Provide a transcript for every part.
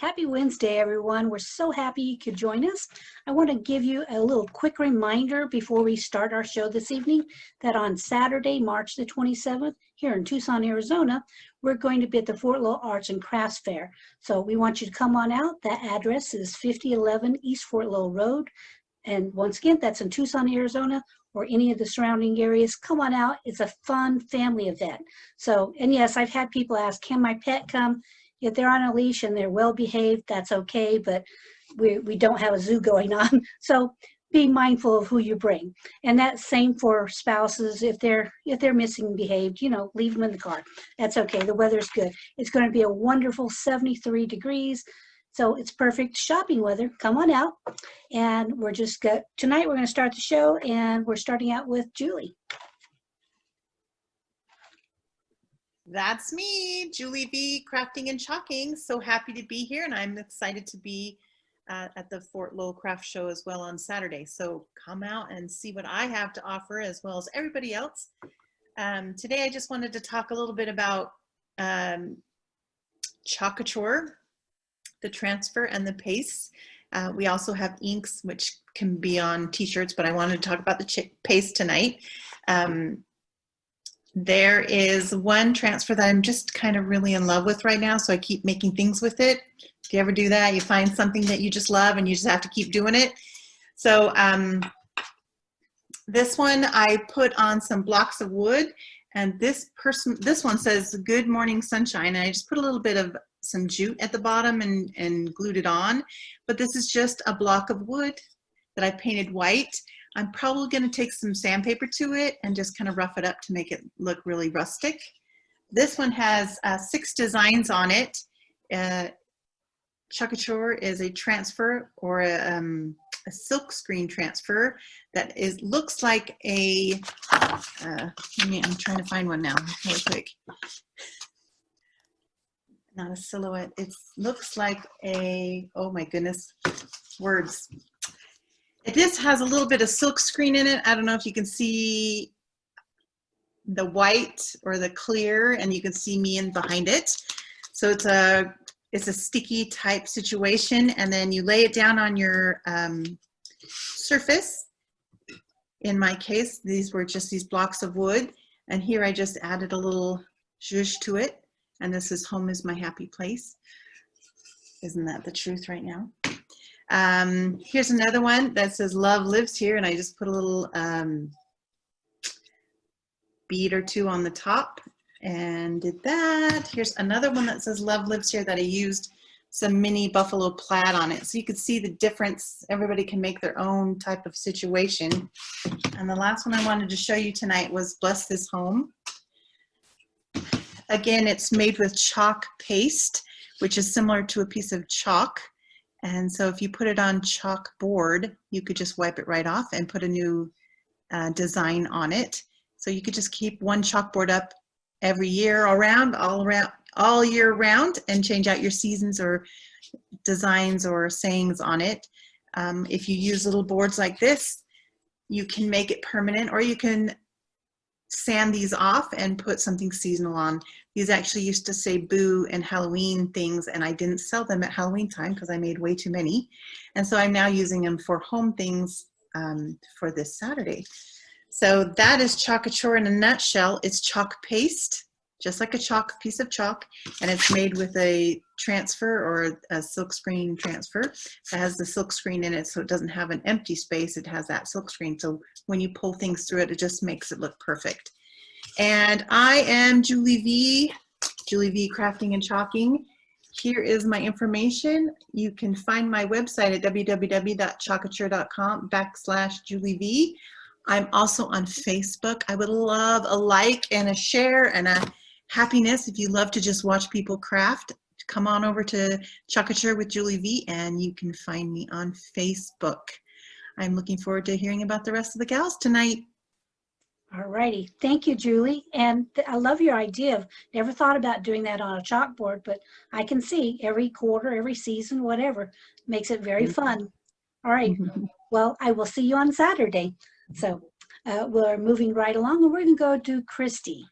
Happy Wednesday, everyone. We're so happy you could join us. I want to give you a little quick reminder before we start our show this evening that on Saturday, March the 27th, here in Tucson, Arizona, we're going to be at the Fort Lowell Arts and Crafts Fair. So we want you to come on out. That address is 5011 East Fort Lowell Road. And once again, that's in Tucson, Arizona, or any of the surrounding areas. Come on out. It's a fun family event. So, and yes, I've had people ask, can my pet come? If they're on a leash and they're well behaved, that's okay, but we don't have a zoo going on. So be mindful of who you bring. And that's same for spouses. If they're missing behaved, leave them in the car. That's okay. The weather's good. It's going to be a wonderful 73 degrees. So it's perfect shopping weather. Come on out. And tonight we're going to start the show, and we're starting out with Julie. That's me, Julie V, Crafting and Chalking. So happy to be here, and I'm excited to be at the Fort Lowell Craft Show as well on Saturday. So come out and see what I have to offer as well as everybody else. Today I just wanted to talk a little bit about Chalkature, the transfer and the paste. We also have inks, which can be on t-shirts, but I wanted to talk about the paste tonight. There is one transfer that I'm just kind of really in love with right now, so I keep making things with it. If you ever do that, you find something that you just love and you just have to keep doing it. So this one I put on some blocks of wood, and this one says "Good Morning Sunshine," and I just put a little bit of some jute at the bottom and glued it on. But this is just a block of wood that I painted white. I'm probably going to take some sandpaper to it and just kind of rough it up to make it look really rustic. This one has 6 designs on it. Chalkature is a transfer or a silk screen transfer that looks like a, I'm trying to find one now really quick. Not a silhouette. It looks like a, oh my goodness, words. This has a little bit of silk screen in it. I don't know if you can see the white or the clear, and you can see me in behind it. So it's a sticky type situation, and then you lay it down on your surface. In my case, these were just these blocks of wood, and here I just added a little zhuzh to it, and this is "Home is my happy place." Isn't that the truth right now? Here's another one that says "Love lives here," and I just put a little bead or 2 on the top and did that. Here's another one that says "Love lives here" that I used some mini buffalo plaid on it, so you could see the difference. Everybody can make their own type of situation. And the last one I wanted to show you tonight was "Bless This Home." Again, it's made with chalk paste, which is similar to a piece of chalk. And so if you put it on chalkboard, you could just wipe it right off and put a new design on it. So you could just keep one chalkboard up every year all year round, and change out your seasons or designs or sayings on it. If you use little boards like this, you can make it permanent, or you can sand these off and put something seasonal on. These actually used to say "Boo" and Halloween things, and I didn't sell them at Halloween time because I made way too many. And so I'm now using them for home things for this Saturday. So that is Chalkature in a nutshell. It's chalk paste, just like a piece of chalk, and it's made with a transfer or a silk screen transfer. It has the silk screen in it, so it doesn't have an empty space. It has that silk screen, so when you pull things through it, it just makes it look perfect. And I am Julie V, Crafting and Chalking. Here is my information. You can find my website at www.chalkature.com/JulieV. I'm also on Facebook. I would love a like and a share and a happiness if you love to just watch people craft. Come on over to Chalkature with Julie V, and you can find me on Facebook. I'm looking forward to hearing about the rest of the gals tonight. All righty. Thank you, Julie. And I love your idea. Never thought about doing that on a chalkboard, but I can see every quarter, every season, whatever. Makes it very fun. All right. Well, I will see you on Saturday. So we're moving right along, and we're going to go to Christy.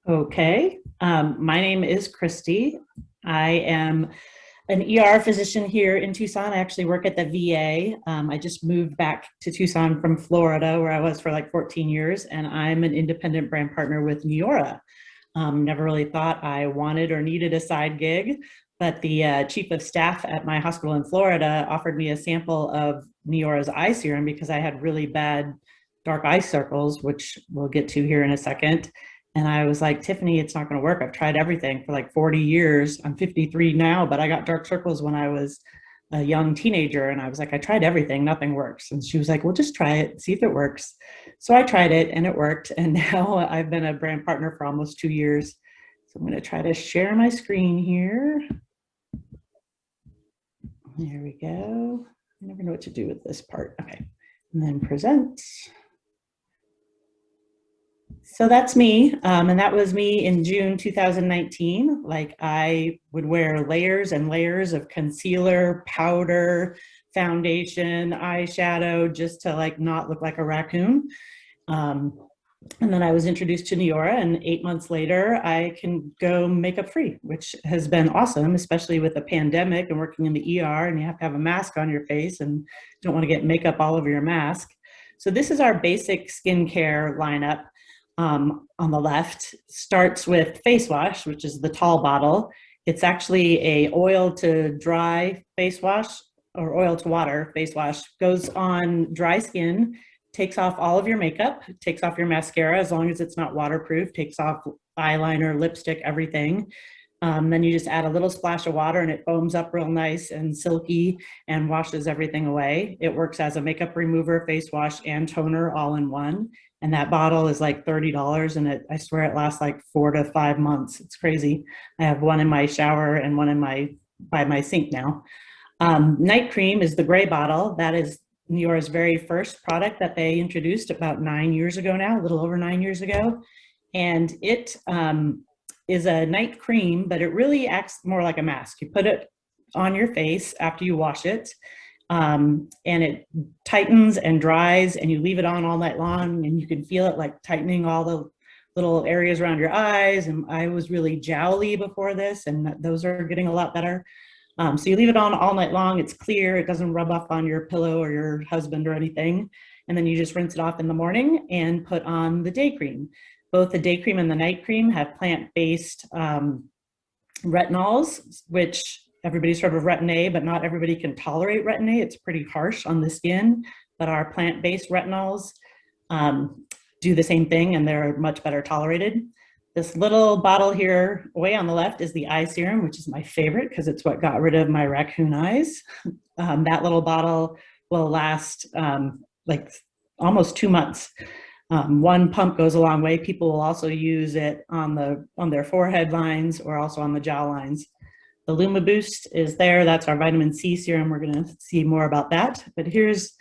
Okay. My name is Christy. I am an ER physician here in Tucson. I actually work at the VA. I just moved back to Tucson from Florida, where I was for like 14 years, and I'm an independent brand partner with Neora. Never really thought I wanted or needed a side gig, but the chief of staff at my hospital in Florida offered me a sample of Neora's eye serum because I had really bad dark eye circles, which we'll get to here in a second. And I was like, Tiffany, it's not going to work. I've tried everything for like 40 years. I'm 53 now, but I got dark circles when I was a young teenager. And I was like, I tried everything, nothing works. And she was like, well, just try it, see if it works. So I tried it and it worked. And now I've been a brand partner for almost 2 years. So I'm going to try to share my screen here. There we go. I never know what to do with this part. Okay. And then present. So that's me, and that was me in June 2019. Like, I would wear layers and layers of concealer, powder, foundation, eyeshadow, just to like not look like a raccoon. And then I was introduced to Neora, and 8 months later, I can go makeup free, which has been awesome, especially with the pandemic and working in the ER, and you have to have a mask on your face and don't want to get makeup all over your mask. So this is our basic skincare lineup. On the left starts with face wash, which is the tall bottle. It's actually a oil to dry face wash, or oil to water face wash. Goes on dry skin, takes off all of your makeup, takes off your mascara as long as it's not waterproof, takes off eyeliner, lipstick, everything. Then you just add a little splash of water and it foams up real nice and silky and washes everything away. It works as a makeup remover, face wash, and toner all in one. And that bottle is like $30, and I swear it lasts like 4 to 5 months. It's crazy. I have one in my shower and one by my sink now. Night cream is the gray bottle. That is Neora's very first product that they introduced about 9 years ago now, a little over 9 years ago. And it is a night cream, but it really acts more like a mask. You put it on your face after you wash it, and it tightens and dries, and you leave it on all night long, and you can feel it like tightening all the little areas around your eyes. And I was really jowly before this, and those are getting a lot better. So you leave it on all night long. It's clear. It doesn't rub off on your pillow or your husband or anything. And then you just rinse it off in the morning and put on the day cream. Both the day cream and the night cream have plant-based retinols, which everybody's heard of retin A, but not everybody can tolerate retin A. It's pretty harsh on the skin, but our plant-based retinols do the same thing, and they're much better tolerated. This little bottle here way on the left is the eye serum, which is my favorite because it's what got rid of my raccoon eyes. That little bottle will last like almost 2 months. One pump goes a long way. People will also use it on their forehead lines or also on the jowl lines. The Luma Boost is there. That's our vitamin C serum. We're going to see more about that. But here's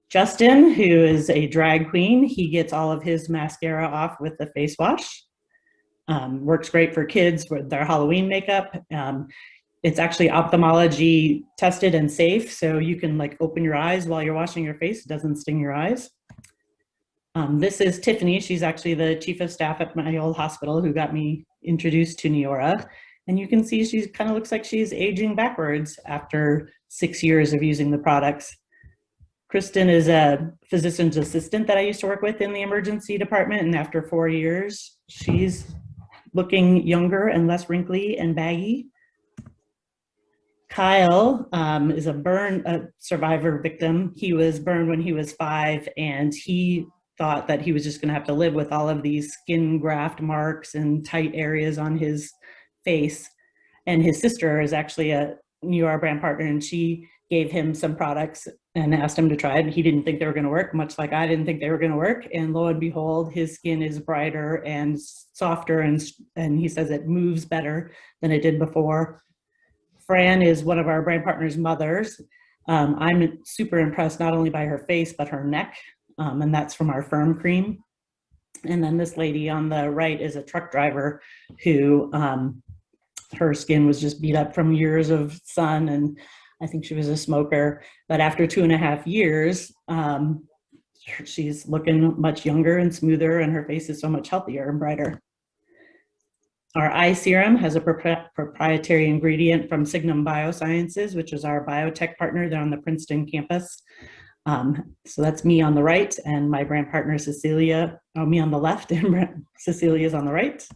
Justin, who is a drag queen. He gets all of his mascara off with the face wash. Works great for kids with their Halloween makeup. It's actually ophthalmology tested and safe, so you can like open your eyes while you're washing your face. It doesn't sting your eyes. This is Tiffany. She's actually the chief of staff at my old hospital who got me introduced to Neora. And you can see she kind of looks like she's aging backwards after 6 years of using the products. Kristen is a physician's assistant that I used to work with in the emergency department. And after 4 years, she's looking younger and less wrinkly and baggy. Kyle is a survivor victim. He was burned when he was 5, and he thought that he was just going to have to live with all of these skin graft marks and tight areas on his face. And his sister is actually a Neora brand partner, and she gave him some products and asked him to try it. And he didn't think they were going to work, much like I didn't think they were going to work. And lo and behold, his skin is brighter and softer, and he says it moves better than it did before. Fran is one of our brand partners' mothers. I'm super impressed not only by her face, but her neck, and that's from our Firm Cream. And then this lady on the right is a truck driver who her skin was just beat up from years of sun, and I think she was a smoker. But after 2.5 years, she's looking much younger and smoother, and her face is so much healthier and brighter. Our eye serum has a proprietary ingredient from Signum Biosciences, which is our biotech partner there on the Princeton campus. So that's me on the right, and my brand partner Cecilia, me on the left, and Cecilia's on the right.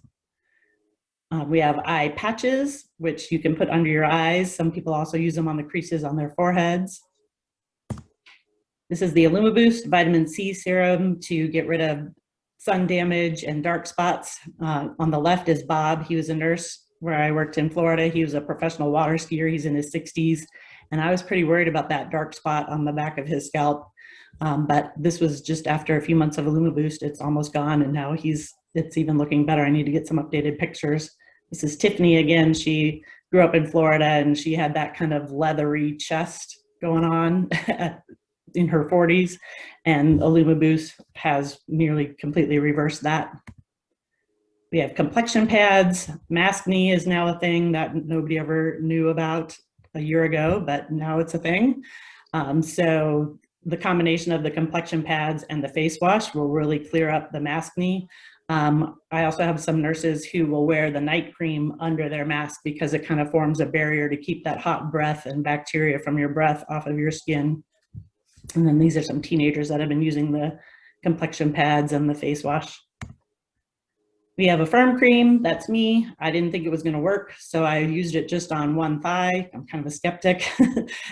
We have eye patches, which you can put under your eyes. Some people also use them on the creases on their foreheads. This is the IllumiBoost Vitamin C Serum to get rid of sun damage and dark spots. On the left is Bob. He was a nurse where I worked in Florida. He was a professional water skier. He's in his 60s. And I was pretty worried about that dark spot on the back of his scalp. But this was just after a few months of IllumiBoost. It's almost gone, and now it's even looking better. I need to get some updated pictures. This is Tiffany again. She grew up in Florida, and she had that kind of leathery chest going on in her 40s, and IllumiBoost has nearly completely reversed that. We have complexion pads. Maskne is now a thing that nobody ever knew about a year ago, but now it's a thing. So the combination of the complexion pads and the face wash will really clear up the maskne. I also have some nurses who will wear the night cream under their mask because it kind of forms a barrier to keep that hot breath and bacteria from your breath off of your skin. And then these are some teenagers that have been using the complexion pads and the face wash. We have a firm cream. That's me. I didn't think it was going to work, so I used it just on one thigh. I'm kind of a skeptic.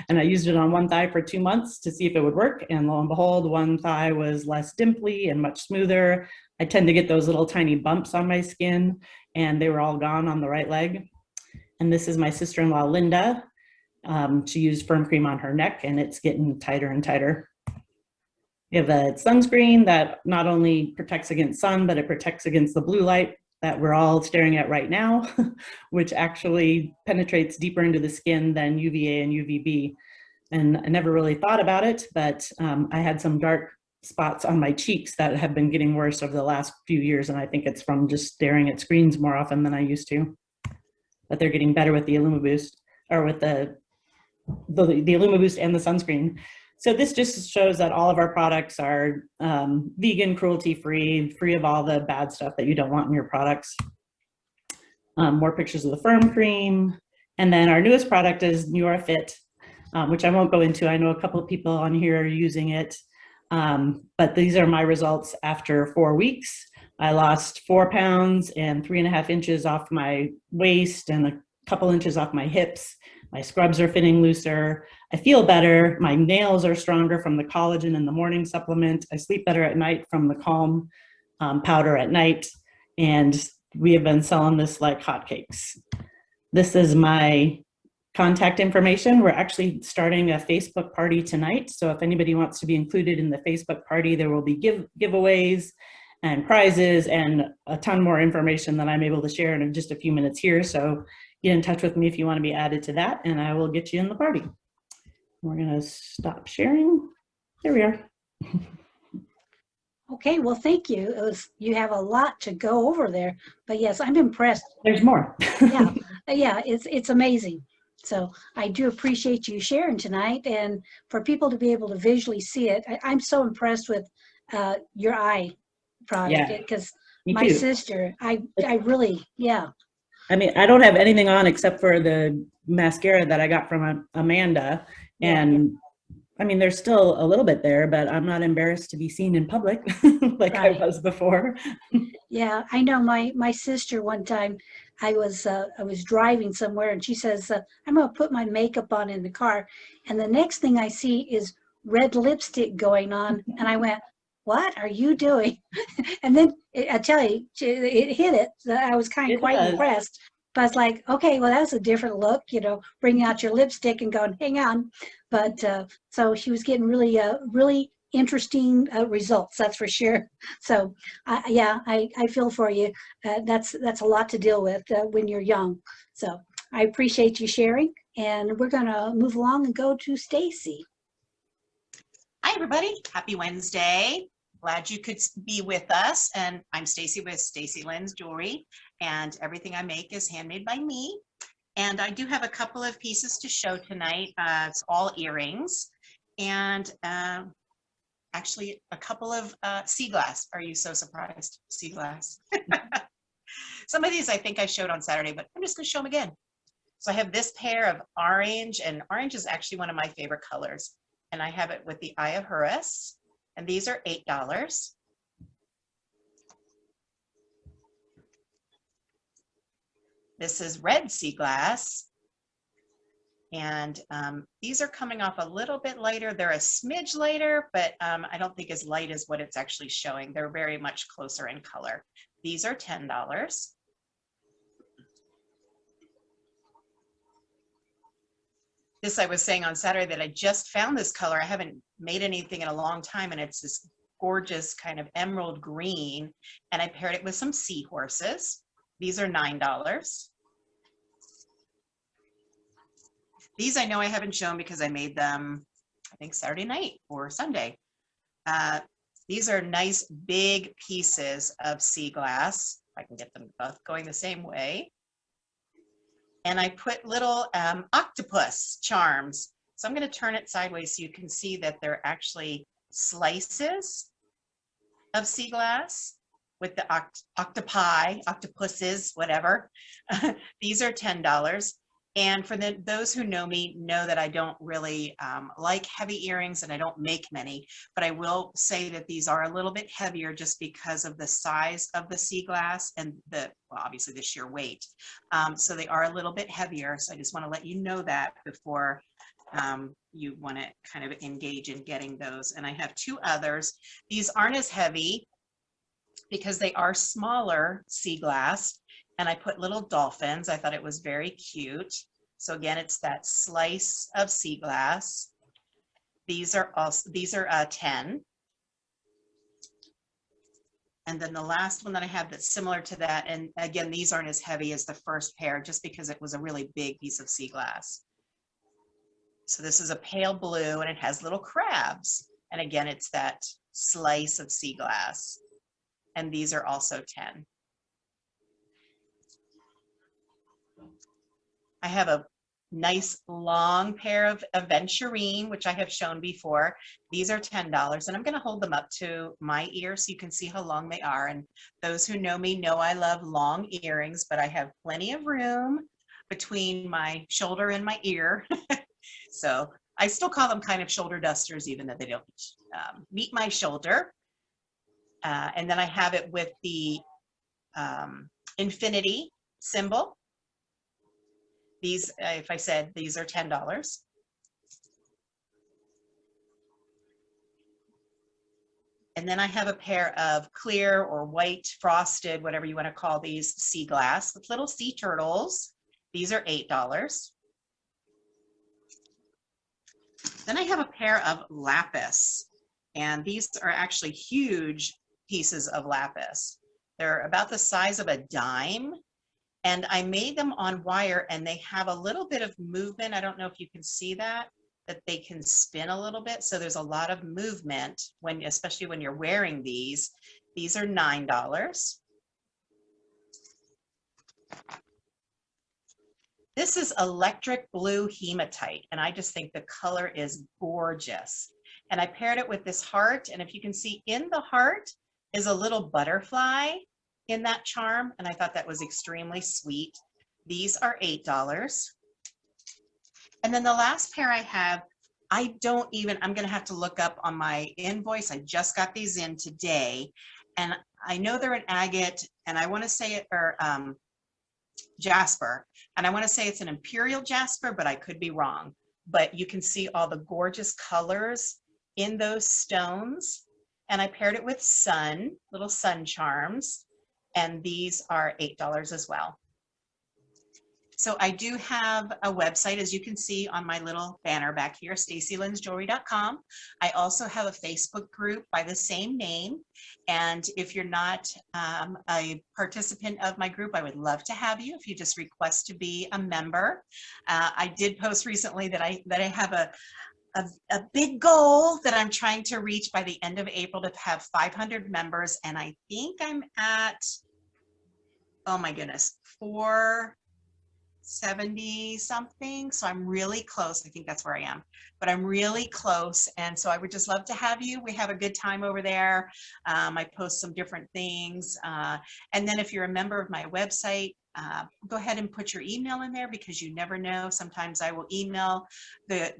And I used it on one thigh for 2 months to see if it would work. And lo and behold, one thigh was less dimply and much smoother. I tend to get those little tiny bumps on my skin, and they were all gone on the right leg. And this is my sister-in-law, Linda. She used firm cream on her neck, and it's getting tighter and tighter. We have a sunscreen that not only protects against sun, but it protects against the blue light that we're all staring at right now, which actually penetrates deeper into the skin than UVA and UVB. And I never really thought about it, but I had some dark spots on my cheeks that have been getting worse over the last few years, and I think it's from just staring at screens more often than I used to. But they're getting better with the IllumiBoost, or with the IllumiBoost and the sunscreen. So this just shows that all of our products are vegan, cruelty-free, free of all the bad stuff that you don't want in your products. More pictures of the firm cream. And then our newest product is NeuroFit, which I won't go into. I know a couple of people on here are using it. But these are my results after 4 weeks. I lost 4 pounds and 3.5 inches off my waist and a couple inches off my hips. My scrubs are fitting looser. I feel better. My nails are stronger from the collagen in the morning supplement. I sleep better at night from the Calm powder at night. And we have been selling this like hotcakes. This is my contact information. We're actually starting a Facebook party tonight. So if anybody wants to be included in the Facebook party, there will be giveaways and prizes and a ton more information that I'm able to share in just a few minutes here. So get in touch with me if you want to be added to that, and I will get you in the party. We're going to stop sharing. There we are. Okay, well, thank you. You have a lot to go over there, but yes, I'm impressed. There's more. Yeah, it's amazing. So I do appreciate you sharing tonight, and for people to be able to visually see it. I'm so impressed with your eye product, because my sister, I really, yeah. I mean, I don't have anything on except for the mascara that I got from Amanda. And I mean, there's still a little bit there, but I'm not embarrassed to be seen in public like I was before. Yeah, I know my sister one time, I was driving somewhere, and she says, I'm going to put my makeup on in the car. And the next thing I see is red lipstick going on. And I went, what are you doing? And then I tell you, it hit it. I was quite impressed. But I was like, okay, well, that's a different look, bringing out your lipstick and going, hang on. But so she was getting really, really interesting results, that's for sure. So yeah, I feel for you. That's a lot to deal with when you're young. So I appreciate you sharing, and we're going to move along and go to Stacy. Hi, everybody. Happy Wednesday. Glad you could be with us. And I'm Stacy with Stacy Lynn's Jewelry, and everything I make is handmade by me. And I do have a couple of pieces to show tonight. It's all earrings, and actually a couple of sea glass. Are you so surprised? Sea glass. Some of these I think I showed on Saturday, but I'm just going to show them again. So I have this pair of orange, and orange is actually one of my favorite colors. And I have it with the Eye of Horus, and these are $8. This is red sea glass, and these are coming off a little bit lighter. They're a smidge lighter, but I don't think as light as what it's actually showing. They're very much closer in color. These are $10. This I was saying on Saturday that I just found this color. I haven't made anything in a long time, and it's this gorgeous kind of emerald green, and I paired it with some seahorses. These are $9. These I know I haven't shown because I made them, I think, Saturday night or Sunday. These are nice big pieces of sea glass. If I can get them both going the same way. And I put little octopus charms. So I'm going to turn it sideways so you can see that they're actually slices of sea glass with the octopi, octopuses, whatever. These are $10. And for those who know me know that I don't really like heavy earrings, and I don't make many, but I will say that these are a little bit heavier just because of the size of the sea glass and well, obviously the sheer weight. So they are a little bit heavier. So I just want to let you know that before you want to kind of engage in getting those. And I have two others. These aren't as heavy because they are smaller sea glass. And I put little dolphins. I thought it was very cute. So again, it's that slice of sea glass. These are 10. And then the last one that I have that's similar to that, and again, these aren't as heavy as the first pair just because it was a really big piece of sea glass. So this is a pale blue, and it has little crabs. And again, it's that slice of sea glass. And these are also 10. I have a nice long pair of aventurine, which I have shown before. These are $10, and I'm going to hold them up to my ear so you can see how long they are. And those who know me know I love long earrings, but I have plenty of room between my shoulder and my ear. So I still call them kind of shoulder dusters, even though they don't meet my shoulder. And then I have it with the infinity symbol. These, if I said, these are $10. And then I have a pair of clear or white frosted, whatever you want to call these, sea glass with little sea turtles. These are $8. Then I have a pair of lapis, and these are actually huge pieces of lapis. They're about the size of a dime. And I made them on wire, and they have a little bit of movement. I don't know if you can see that they can spin a little bit. So there's a lot of movement especially when you're wearing these. These are $9. This is electric blue hematite, and I just think the color is gorgeous. And I paired it with this heart, and if you can see in the heart is a little butterfly in that charm, and I thought that was extremely sweet. These are $8. And then the last pair I have, I'm gonna have to look up on my invoice. I just got these in today, and I know they're an agate, and I wanna say it, or jasper, and I wanna say it's an imperial jasper, but I could be wrong. But you can see all the gorgeous colors in those stones, and I paired it with little sun charms. And these are $8 as well. So I do have a website, as you can see on my little banner back here, stacylinsjewelry.com. I also have a Facebook group by the same name. And if you're not a participant of my group, I would love to have you if you just request to be a member. I did post recently that I have a big goal that I'm trying to reach by the end of April to have 500 members. And I think I'm at, oh my goodness, 70 something. So I'm really close. I think that's where I am, but I'm really close. And so I would just love to have you. We have a good time over there. I post some different things. And then if you're a member of my website, go ahead and put your email in there, because you never know. Sometimes I will email the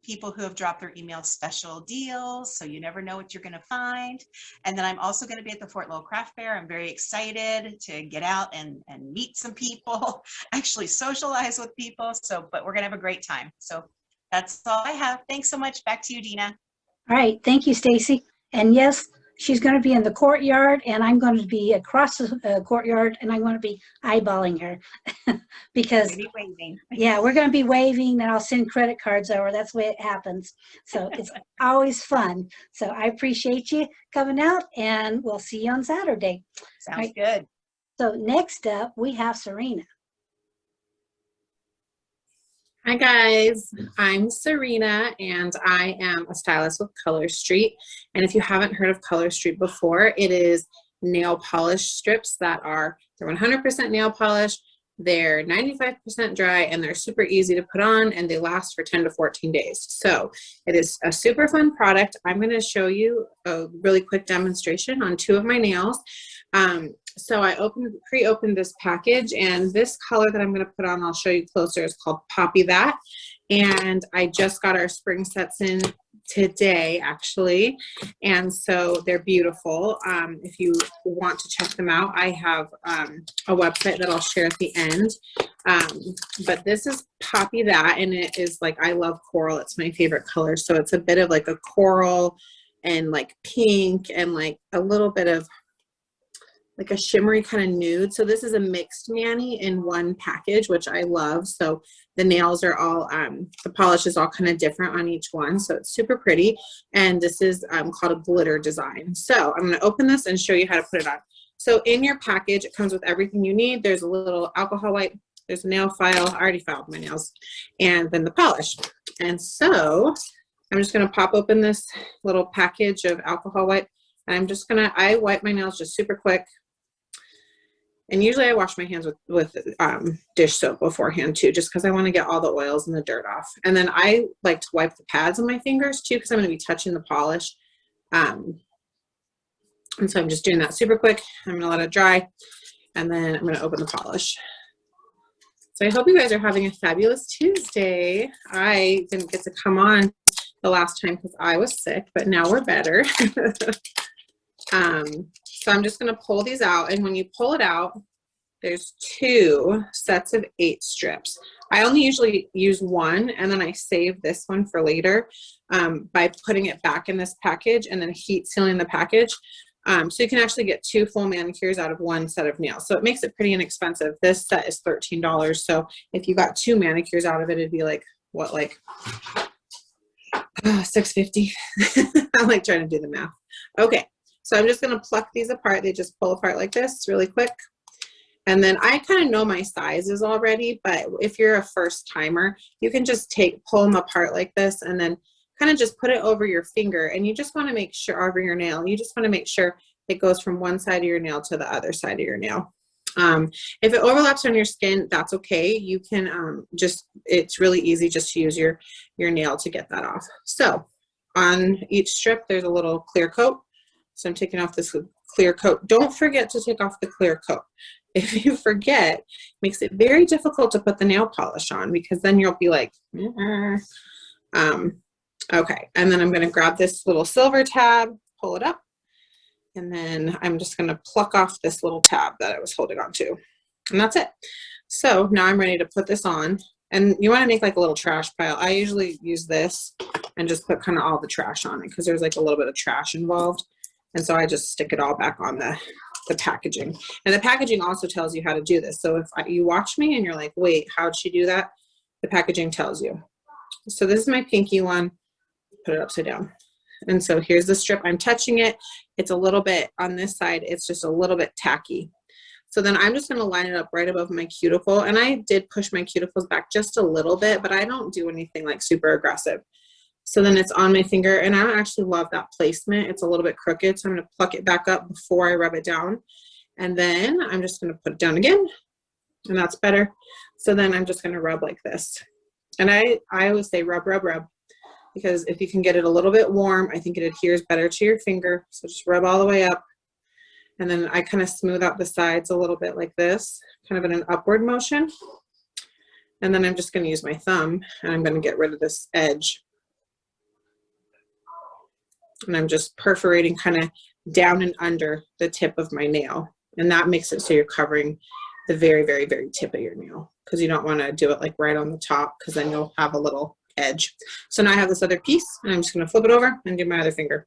people who have dropped their email special deals. So you never know what you're going to find. And then I'm also going to be at the Fort Lowell Craft Fair. I'm very excited to get out and meet some people, actually socialize with people. So, but we're going to have a great time. So that's all I have. Thanks so much. Back to you, Dina. All right, thank you, Stacy. And yes, she's going to be in the courtyard, and I'm going to be across the courtyard, and I'm going to be eyeballing her because Maybe waving. yeah, we're going to be waving, and I'll send credit cards over. That's the way it happens. So it's always fun. So I appreciate you coming out, and we'll see you on Saturday. Sounds right. good. So next up, we have Serena. Hi guys, I'm Serena and I am a stylist with Color Street. And if you haven't heard of Color Street before, it is nail polish strips that they're 100% nail polish, they're 95% dry, and they're super easy to put on, and they last for 10 to 14 days. So it is a super fun product. I'm going to show you a really quick demonstration on 2 of my nails. So I pre-opened this package, and this color that I'm going to put on, I'll show you closer, is called Poppy That. And I just got our spring sets in today, actually. And so they're beautiful. If you want to check them out, I have a website that I'll share at the end. But this is Poppy That, and it is like, I love coral. It's my favorite color. So it's a bit of like a coral and like pink and like a little bit of like a shimmery kind of nude. So this is a mixed mani in one package, which I love. So the nails are all, the polish is all kind of different on each one. So it's super pretty. And this is called a glitter design. So I'm going to open this and show you how to put it on. So in your package, it comes with everything you need. There's a little alcohol wipe. There's a nail file. I already filed my nails. And then the polish. And so I'm just going to pop open this little package of alcohol wipe. And I'm just going to, I wipe my nails just super quick. And usually I wash my hands with dish soap beforehand too, just because I want to get all the oils and the dirt off. And then I like to wipe the pads on my fingers too, because I'm going to be touching the polish. And so I'm just doing that super quick. I'm going to let it dry, and then I'm going to open the polish. So I hope you guys are having a fabulous Tuesday. I didn't get to come on the last time because I was sick, but now we're better. So I'm just going to pull these out, and when you pull it out, there's 2 sets of 8 strips. I only usually use 1, and then I save this one for later by putting it back in this package and then heat sealing the package. So you can actually get 2 full manicures out of 1 set of nails. So it makes it pretty inexpensive. This set is $13. So if you got 2 manicures out of it, it'd be like, what, like $6.50? I'm like trying to do the math. Okay. So I'm just going to pluck these apart. They just pull apart like this really quick. And then I kind of know my sizes already, but if you're a first timer, you can just pull them apart like this and then kind of just put it over your finger. And you just want to make sure, over your nail, you just want to make sure it goes from one side of your nail to the other side of your nail. If it overlaps on your skin, that's okay. You can it's really easy just to use your nail to get that off. So on each strip, there's a little clear coat. So I'm taking off this clear coat. Don't forget to take off the clear coat. If you forget, it makes it very difficult to put the nail polish on, because then you'll be like, okay. And then I'm going to grab this little silver tab, pull it up, and then I'm just going to pluck off this little tab that I was holding on to. And that's it. So now I'm ready to put this on. And you want to make like a little trash pile. I usually use this and just put kind of all the trash on it, because there's like a little bit of trash involved. And so I just stick it all back on the packaging. And the packaging also tells you how to do this. So if you watch me and you're like, wait, how'd she do that? The packaging tells you. So this is my pinky one. Put it upside down. And so here's the strip. I'm touching it. It's a little bit on this side. It's just a little bit tacky. So then I'm just going to line it up right above my cuticle. And I did push my cuticles back just a little bit, but I don't do anything like super aggressive. So then it's on my finger, and I actually love that placement. It's a little bit crooked, so I'm going to pluck it back up before I rub it down. And then I'm just going to put it down again, and that's better. So then I'm just going to rub like this. And I always say rub, rub, rub, because if you can get it a little bit warm, I think it adheres better to your finger. So just rub all the way up. And then I kind of smooth out the sides a little bit like this, kind of in an upward motion. And then I'm just going to use my thumb and I'm going to get rid of this edge. And I'm just perforating kind of down and under the tip of my nail. And that makes it so you're covering the very, very, very tip of your nail, because you don't want to do it like right on the top, because then you'll have a little edge. So now I have this other piece and I'm just going to flip it over and do my other finger.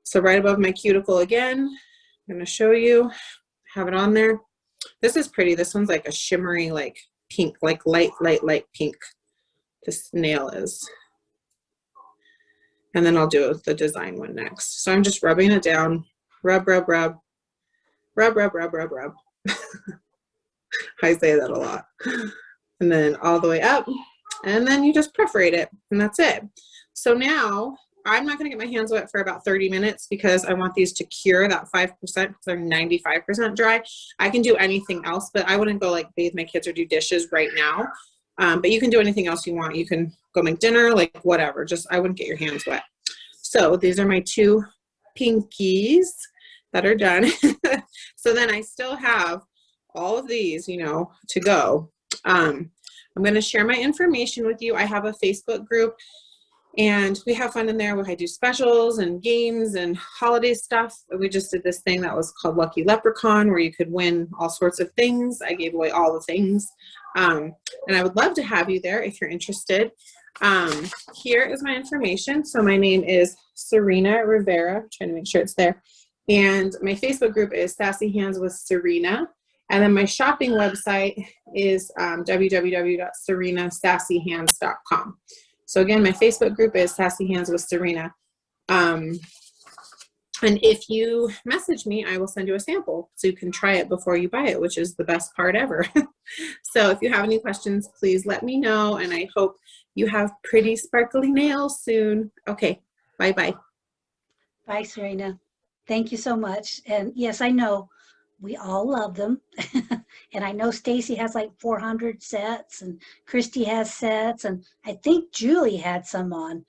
So right above my cuticle again, I'm going to show you, have it on there. This is pretty. This one's like a shimmery, like pink, like light, light, light pink. This nail is. And then I'll do the design one next. So I'm just rubbing it down, rub, rub, rub, rub, rub, rub, rub, rub. I say that a lot. And then all the way up, and then you just perforate it, and that's it. So now I'm not going to get my hands wet for about 30 minutes because I want these to cure that 5% because they're 95% dry. I can do anything else, but I wouldn't go like bathe my kids or do dishes right now. But you can do anything else you want. You can go make dinner, like whatever. Just I wouldn't get your hands wet. So these are my two pinkies that are done. So then I still have all of these, you know, to go. I'm going to share my information with you. I have a Facebook group and we have fun in there where I do specials and games and holiday stuff. We just did this thing that was called Lucky Leprechaun, where you could win all sorts of things. I gave away all the things. And I would love to have you there if you're interested. Here is my information. So my name is Serena Rivera. I'm trying to make sure it's there. And my Facebook group is Sassy Hands with Serena. And then my shopping website is www.serenasassyhands.com. So again, my Facebook group is Sassy Hands with Serena. And if you message me, I will send you a sample so you can try it before you buy it, which is the best part ever. So if you have any questions, please let me know. And I hope you have pretty sparkly nails soon. Okay, bye-bye. Bye, Serena. Thank you so much. And yes, I know we all love them. And I know Stacy has like 400 sets and Christy has sets. And I think Julie had some on.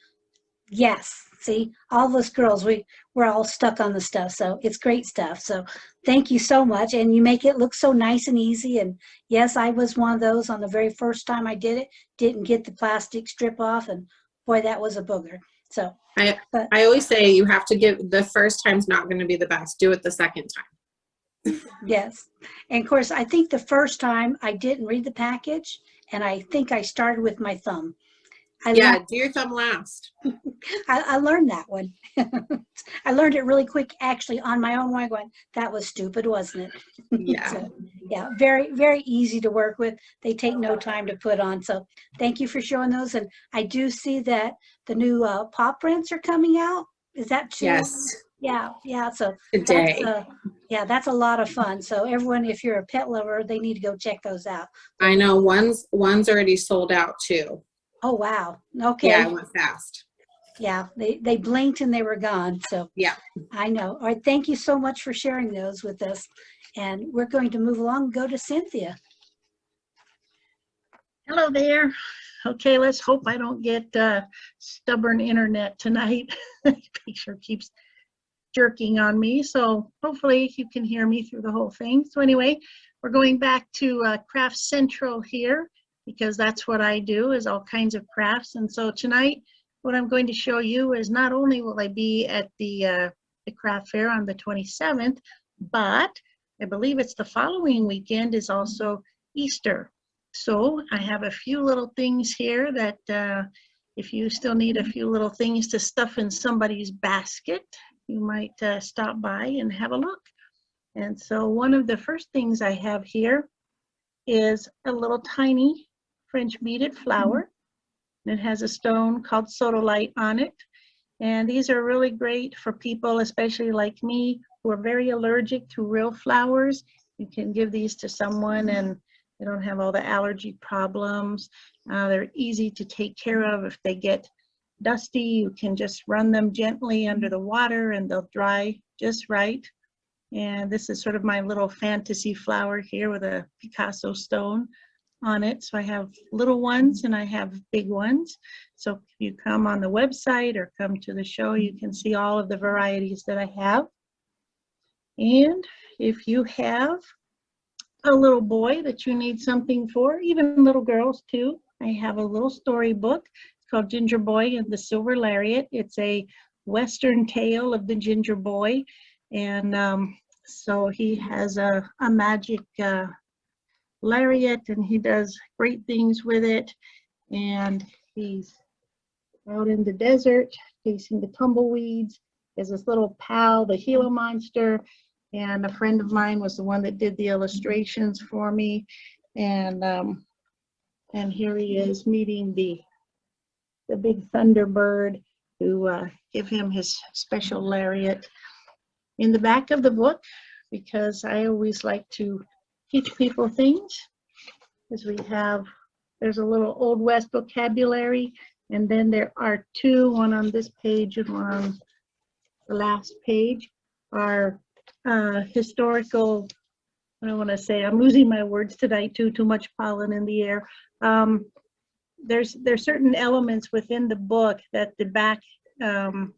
Yes. See, all of us girls, we're all stuck on the stuff. So it's great stuff. So thank you so much. And you make it look so nice and easy. And yes, I was one of those on the very first time I did it, didn't get the plastic strip off. And boy, that was a booger. So I always say you have to give, the first time's not going to be the best. Do it the second time. Yes. And of course, I think the first time I didn't read the package, and I think I started with my thumb. Do your thumb last. I learned that one. I learned it really quick, actually, on my own. Going, that was stupid, wasn't it? Yeah. So, yeah, very, very easy to work with. They take no time to put on. So thank you for showing those. And I do see that the new pop prints are coming out. Is that true? Yes. Yeah. So Today. that's a lot of fun. So everyone, if you're a pet lover, they need to go check those out. I know one's already sold out too. Oh, wow. Okay. Yeah, it went fast. Yeah, they blinked and they were gone. So yeah, I know. All right. Thank you so much for sharing those with us. And we're going to move along and go to Cynthia. Hello there. Okay, let's hope I don't get stubborn internet tonight. Picture keeps jerking on me. So hopefully you can hear me through the whole thing. So anyway, we're going back to Craft Central here, because that's what I do, is all kinds of crafts. And so tonight, what I'm going to show you is not only will I be at the craft fair on the 27th, but I believe it's the following weekend is also Easter. So I have a few little things here that if you still need a few little things to stuff in somebody's basket, you might stop by and have a look. And so one of the first things I have here is a little tiny French beaded flower. It has a stone called sodalite on it. And these are really great for people, especially like me, who are very allergic to real flowers. You can give these to someone and they don't have all the allergy problems. They're easy to take care of. If they get dusty, you can just run them gently under the water and they'll dry just right. And this is sort of my little fantasy flower here with a Picasso stone on it. So I have little ones and I have big ones. So if you come on the website or come to the show, you can see all of the varieties that I have. And if you have a little boy that you need something for, even little girls too, I have a little storybook. It's called Ginger Boy and the Silver Lariat. It's a Western tale of the ginger boy. And so he has a magic lariat, and he does great things with it. And he's out in the desert facing the tumbleweeds. There's this little pal, the Gila monster, and a friend of mine was the one that did the illustrations for me. And here he is meeting the big thunderbird who give him his special lariat. In the back of the book, because I always like to teach people things, is there's a little Old West vocabulary, and then there are two, one on this page and one on the last page, are historical, I don't want to say, I'm losing my words tonight too much pollen in the air. There's certain elements within the book that the back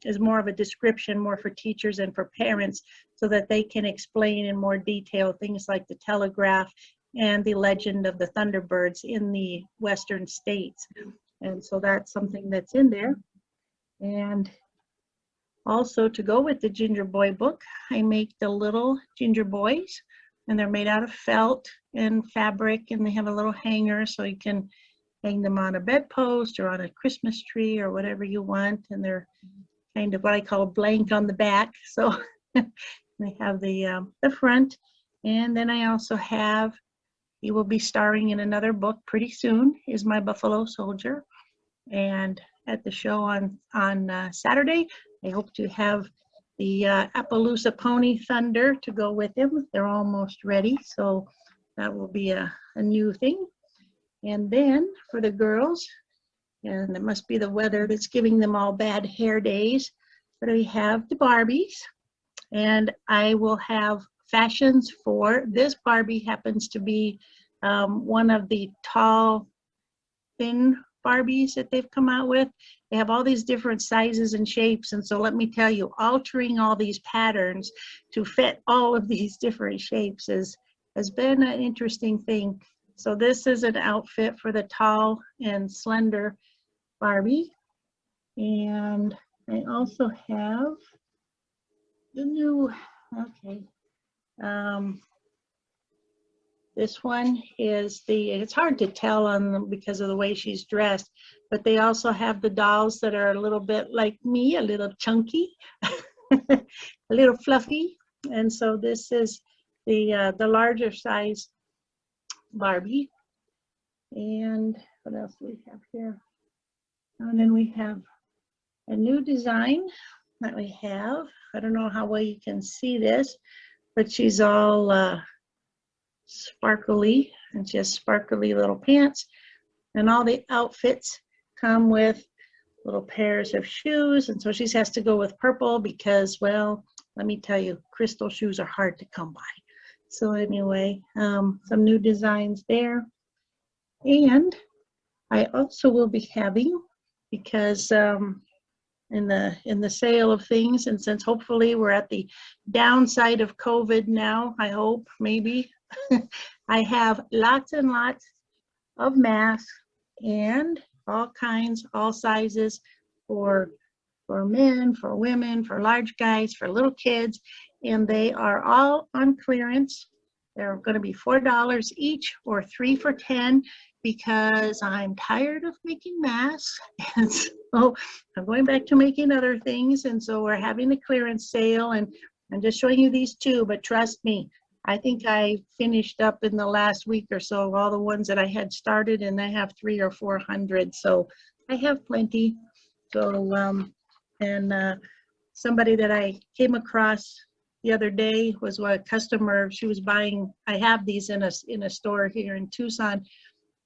is more of a description, more for teachers and for parents, so that they can explain in more detail things like the telegraph and the legend of the Thunderbirds in the Western states. And so that's something that's in there. And also, to go with the Ginger Boy book, I make the little ginger boys, and they're made out of felt and fabric, and they have a little hanger so you can hang them on a bedpost or on a Christmas tree or whatever you want. And they're kind of what I call a blank on the back. So they have the front. And then I also have, he will be starring in another book pretty soon, is my Buffalo Soldier. And at the show on Saturday, I hope to have the Appaloosa Pony Thunder to go with him. They're almost ready, so that will be a new thing. And then for the girls, and it must be the weather that's giving them all bad hair days, but we have the Barbies, and I will have fashions for this. Barbie happens to be one of the tall, thin Barbies that they've come out with. They have all these different sizes and shapes, and so let me tell you, altering all these patterns to fit all of these different shapes has been an interesting thing. So this is an outfit for the tall and slender Barbie. And I also have the new, okay, this one is it's hard to tell on them because of the way she's dressed, but they also have the dolls that are a little bit like me, a little chunky, a little fluffy. And so this is the larger size Barbie. And what else do we have here? And then we have a new design that we have. I don't know how well you can see this, but she's all sparkly, and she has sparkly little pants, and all the outfits come with little pairs of shoes. And so she has to go with purple because, well, let me tell you, crystal shoes are hard to come by. So anyway, some new designs there. And I also will be having, because in the sale of things, and since hopefully we're at the downside of COVID now, I hope, maybe, I have lots and lots of masks and all kinds, all sizes, for men, for women, for large guys, for little kids, and they are all on clearance. They're going to be $4 each or 3 for $10, because I'm tired of making masks, and so I'm going back to making other things. And so we're having a clearance sale, and I'm just showing you these two, but trust me, I think I finished up in the last week or so all the ones that I had started, and I have 300 or 400, so I have plenty. So somebody that I came across the other day was a customer. She was buying, I have these in a store here in Tucson,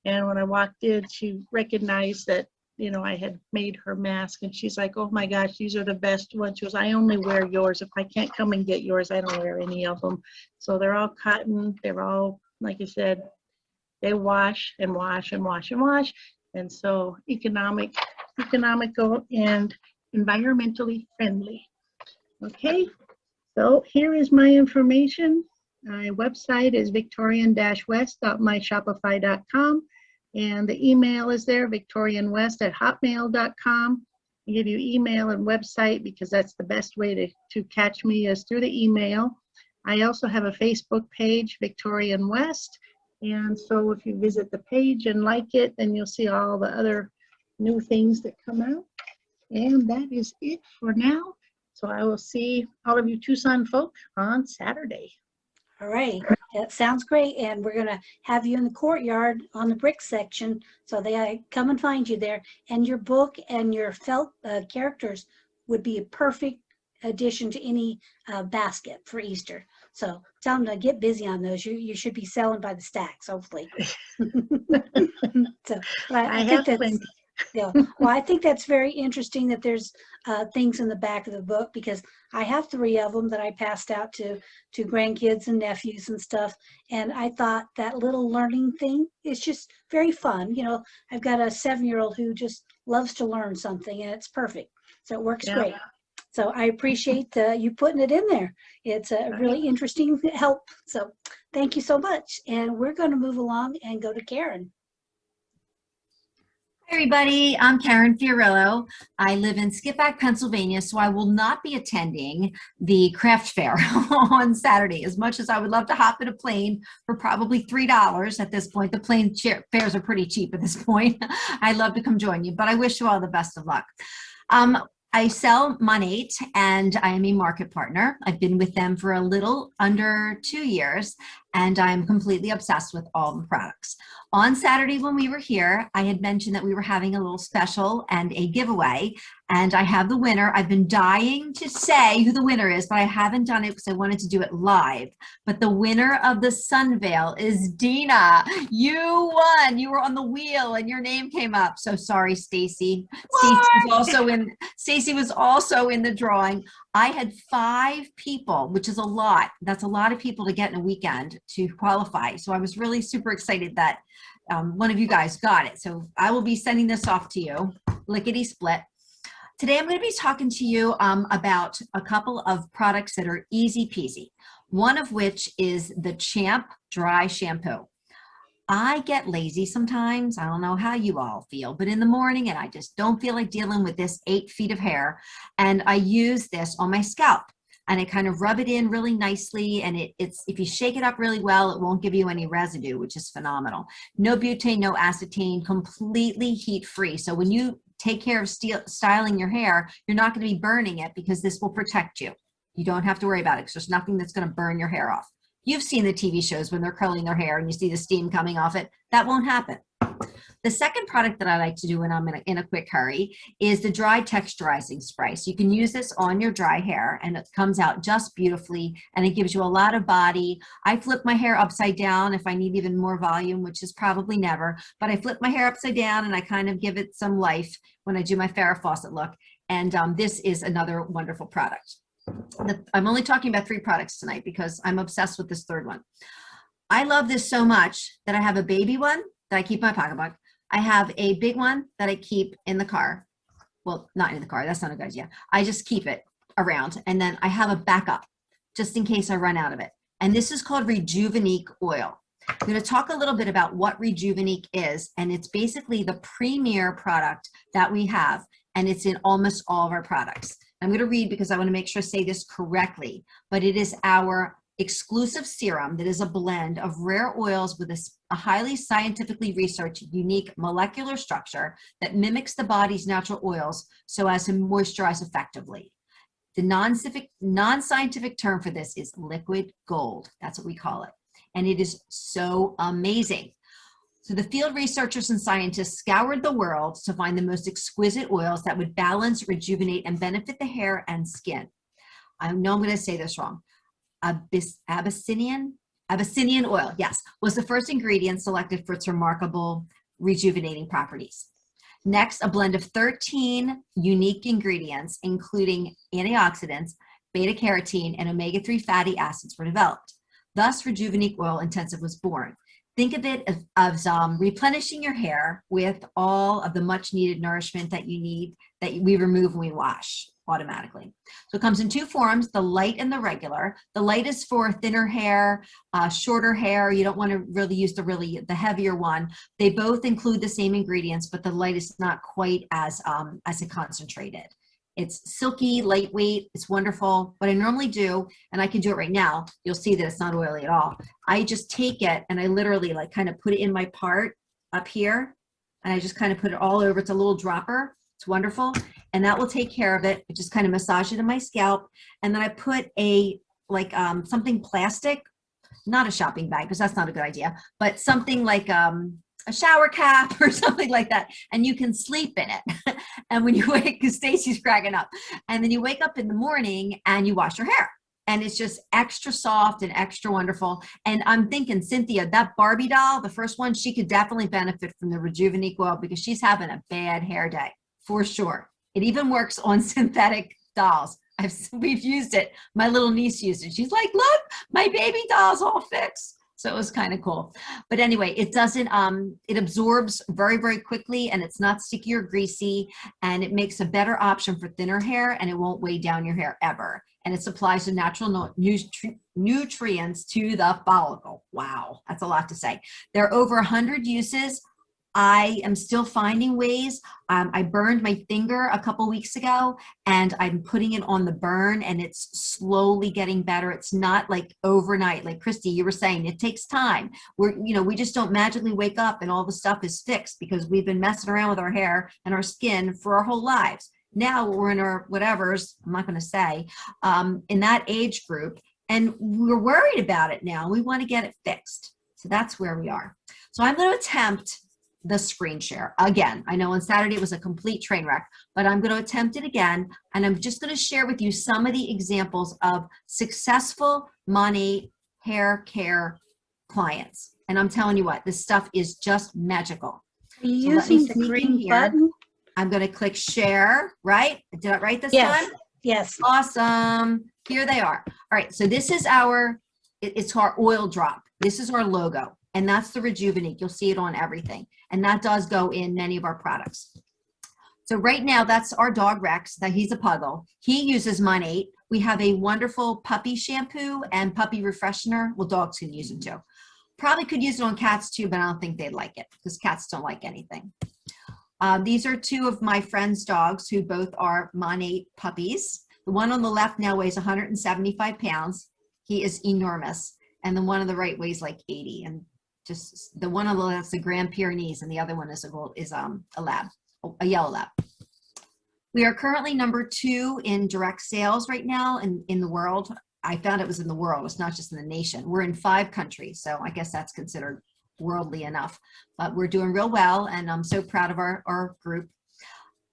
and when I walked in, she recognized that you know, I had made her mask, and she's like, oh my gosh, these are the best ones. She goes, I only wear yours. If I can't come and get yours, I don't wear any of them. So they're all cotton. They're all, like I said, they wash and wash and wash and wash. And so economical and environmentally friendly. Okay, so here is my information. My website is victorian-west.myshopify.com, and the email is there, victorianwest@hotmail.com. I give you email and website because that's the best way to catch me is through the email. I also have a Facebook page, Victorian West, and so if you visit the page and like it, then you'll see all the other new things that come out. And that is it for now. So I will see all of you Tucson folk on Saturday. All right, that sounds great. And we're going to have you in the courtyard on the brick section. So they come and find you there. And your book and your felt characters would be a perfect addition to any basket for Easter. So tell them to get busy on those. You should be selling by the stacks, hopefully. So I think that's plenty. Yeah, well, I think that's very interesting that there's things in the back of the book, because I have 3 of them that I passed out to grandkids and nephews and stuff. And I thought that little learning thing is just very fun. You know, I've got a 7-year-old who just loves to learn something, and it's perfect. So it works great. So I appreciate you putting it in there. It's a really interesting help. So thank you so much. And we're going to move along and go to Karen. Hi everybody, I'm Karen Fiorillo. I live in Skippack, Pennsylvania, so I will not be attending the craft fair on Saturday. As much as I would love to hop in a plane for probably $3 at this point, the plane fares are pretty cheap at this point. I'd love to come join you, but I wish you all the best of luck. I sell Monate, and I am a market partner. I've been with them for a little under 2 years, and I'm completely obsessed with all the products. On Saturday when we were here, I had mentioned that we were having a little special and a giveaway, and I have the winner. I've been dying to say who the winner is, but I haven't done it because I wanted to do it live. But the winner of the sun veil is Dina. You won. You were on the wheel and your name came up. So sorry, Stacy. Stacy was also in the drawing. I had 5 people, which is a lot. That's a lot of people to get in a weekend to qualify. So I was really super excited that one of you guys got it. So I will be sending this off to you, lickety split. Today I'm going to be talking to you about a couple of products that are easy peasy. One of which is the Champ Dry Shampoo. I get lazy sometimes. I don't know how you all feel, but in the morning, and I just don't feel like dealing with this 8 feet of hair. And I use this on my scalp, and I kind of rub it in really nicely. And it's if you shake it up really well, it won't give you any residue, which is phenomenal. No butane, no acetane, completely heat free. So when you take care of styling your hair, you're not going to be burning it because this will protect you. You don't have to worry about it because there's nothing that's going to burn your hair off. You've seen the TV shows when they're curling their hair and you see the steam coming off it. That won't happen. The second product that I like to do when I'm in a quick hurry is the dry texturizing spray. So you can use this on your dry hair and it comes out just beautifully and it gives you a lot of body. I flip my hair upside down if I need even more volume, which is probably never, but I flip my hair upside down and I kind of give it some life when I do my Farrah Fawcett look. And this is another wonderful product. I'm only talking about 3 products tonight because I'm obsessed with this third one. I love this so much that I have a baby one that I keep in my pocketbook. I have a big one that I keep in the car. Well, not in the car. That's not a good idea. I just keep it around. And then I have a backup just in case I run out of it. And this is called Rejuveniq Oil. I'm going to talk a little bit about what Rejuveniq is. And it's basically the premier product that we have. And it's in almost all of our products. I'm going to read because I want to make sure I say this correctly, but it is our exclusive serum that is a blend of rare oils with a highly scientifically researched, unique molecular structure that mimics the body's natural oils so as to moisturize effectively. The non-scientific term for this is liquid gold. That's what we call it. And it is so amazing. So the field researchers and scientists scoured the world to find the most exquisite oils that would balance, rejuvenate, and benefit the hair and skin. I know I'm going to say this wrong. Abyssinian oil, yes, was the first ingredient selected for its remarkable rejuvenating properties. Next, a blend of 13 unique ingredients, including antioxidants, beta-carotene, and omega-3 fatty acids were developed. Thus, Rejuveniq Oil Intensive was born. Think of it as replenishing your hair with all of the much needed nourishment that you need, that we remove when we wash automatically. So it comes in two forms, the light and the regular. The light is for thinner hair, shorter hair. You don't want to really use the heavier one. They both include the same ingredients, but the light is not quite as concentrated. It's silky, lightweight, it's wonderful. What I normally do, and I can do it right now, you'll see that it's not oily at all. I just take it and I literally like kind of put it in my part up here, and I just kind of put it all over. It's a little dropper. It's wonderful. And that will take care of it. I just kind of massage it in my scalp. And then I put a, like something plastic, not a shopping bag, because that's not a good idea, but something like a shower cap or something like that. And you can sleep in it. And when you wake, because Stacy's cracking up, and then you wake up in the morning and you wash your hair. And it's just extra soft and extra wonderful. And I'm thinking, Cynthia, that Barbie doll, the first one, she could definitely benefit from the Rejuveniq Oil because she's having a bad hair day, for sure. It even works on synthetic dolls. We've used it. My little niece used it. She's like, look, my baby doll's all fixed. So it was kind of cool. But anyway, it doesn't, it absorbs very, very quickly, and it's not sticky or greasy, and it makes a better option for thinner hair, and it won't weigh down your hair ever. And it supplies the natural nutrients to the follicle. Wow, that's a lot to say. There are over 100 uses. I am still finding ways. I burned my finger a couple weeks ago, and I'm putting it on the burn, and it's slowly getting better. It's not like overnight. Like Christy, you were saying, it takes time. We just don't magically wake up and all the stuff is fixed because we've been messing around with our hair and our skin for our whole lives. Now we're in our whatevers, I'm not going to say, in that age group, and we're worried about it now. We want to get it fixed. So that's where we are. So I'm going to attempt the screen share again. I know on Saturday it was a complete train wreck, but I'm going to attempt it again, and I'm just going to share with you some of the examples of successful Monat hair care clients. And I'm telling you what, this stuff is just magical. Are you So let me using the sneak in green here. button? I'm going to click share, right? Did I write this Yes. time? Yes. Awesome. Here they are. All right. So this is it's our oil drop. This is our logo. And that's the Rejuveniq. You'll see it on everything. And that does go in many of our products. So right now, that's our dog Rex. That he's a puggle. He uses Monat. We have a wonderful puppy shampoo and puppy refreshener. Well, dogs can use them too. Probably could use it on cats too, but I don't think they'd like it because cats don't like anything. These are two of my friends' dogs who both are Monat puppies. The one on the left now weighs 175 pounds. He is enormous. And the one on the right weighs like 80. And just the one on the left is a Grand Pyrenees, and the other one is a lab, a yellow lab. We are currently #2 in direct sales right now in the world. I found it was in the world. It's not just in the nation. We're in 5 countries, so I guess that's considered worldly enough. But we're doing real well, and I'm so proud of our group.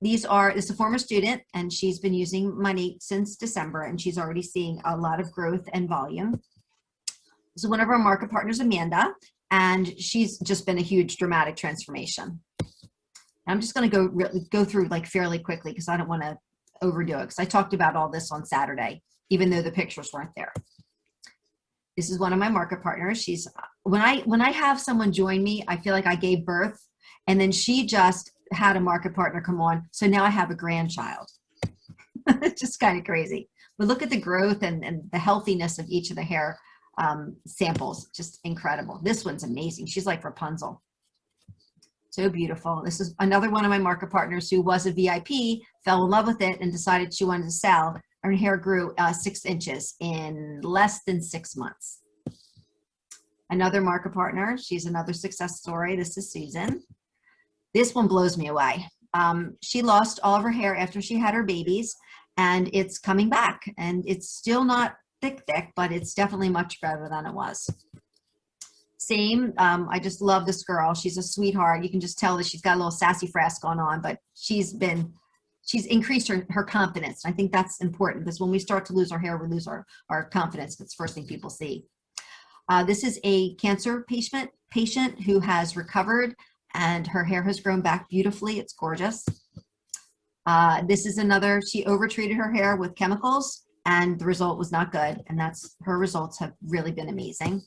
This is a former student, and she's been using Monat since December, and she's already seeing a lot of growth and volume. This is one of our market partners, Amanda, and she's just been a huge dramatic transformation. I'm just going to go through like fairly quickly because I don't want to overdo it because I talked about all this on Saturday, even though the pictures weren't there. This is one of my market partners. She's when I have someone join me, I feel like I gave birth, and then she just had a market partner come on. So now I have a grandchild. It's just kind of crazy. But look at the growth and the healthiness of each of the hair samples. Just incredible. This one's amazing. She's like Rapunzel. So beautiful. This is another one of my market partners who was a VIP, fell in love with it, and decided she wanted to sell. Her hair grew 6 inches in less than 6 months. Another market partner. She's another success story. This is Susan. This one blows me away. She lost all of her hair after she had her babies, and it's coming back. And it's still not thick, but it's definitely much better than it was. Same, I just love this girl. She's a sweetheart. You can just tell that she's got a little sassy frass going on, but she's increased her confidence. I think that's important because when we start to lose our hair, we lose our confidence. That's the first thing people see. This is a cancer patient who has recovered and her hair has grown back beautifully. It's gorgeous. This is another, she overtreated her hair with chemicals and the result was not good. And her results have really been amazing.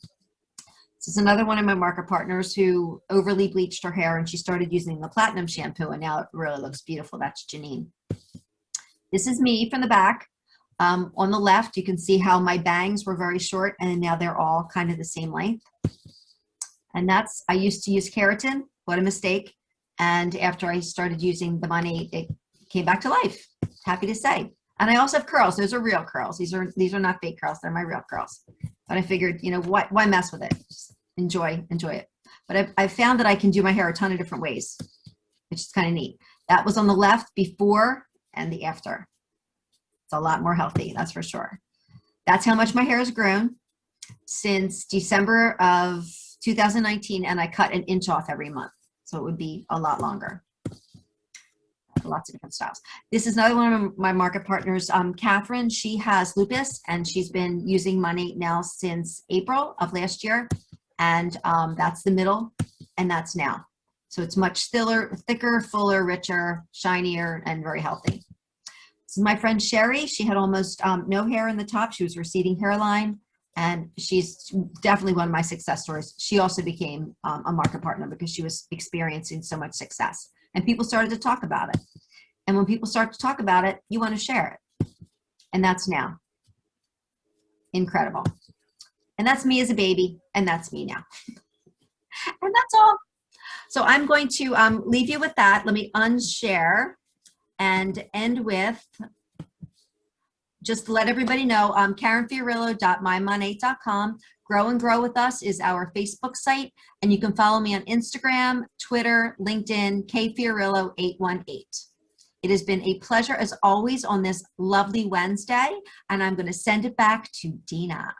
This is another one of my market partners who overly bleached her hair and she started using the platinum shampoo and now it really looks beautiful. That's Janine. This is me from the back. On the left, you can see how my bangs were very short and now they're all kind of the same length. And I used to use keratin, what a mistake. And after I started using the money, it came back to life, happy to say. And I also have curls. Those are real curls. These are not fake curls. They're my real curls. But I figured, you know, why mess with it? Just enjoy it. But I've found that I can do my hair a ton of different ways, which is kind of neat. That was on the left before and the after. It's a lot more healthy, that's for sure. That's how much my hair has grown since December of 2019, and I cut an inch off every month. So it would be a lot longer. Lots of different styles. This is another one of my market partners, Catherine. She has lupus and she's been using money now since April of last year. And that's the middle and that's now. So it's much thicker, fuller, richer, shinier, and very healthy. This is my friend Sherry. She had almost no hair in the top. She was receding hairline and she's definitely one of my success stories. She also became a market partner because she was experiencing so much success. And people started to talk about it. And when people start to talk about it, you want to share it. And that's now. Incredible. And that's me as a baby. And that's me now. And that's all. So I'm going to leave you with that. Let me unshare and end with, just to let everybody know, KarenFiorillo.mymonate.com. Grow and Grow with Us is our Facebook site, and you can follow me on Instagram, Twitter, LinkedIn, kfiorillo818. It has been a pleasure as always on this lovely Wednesday, and I'm going to send it back to Dina.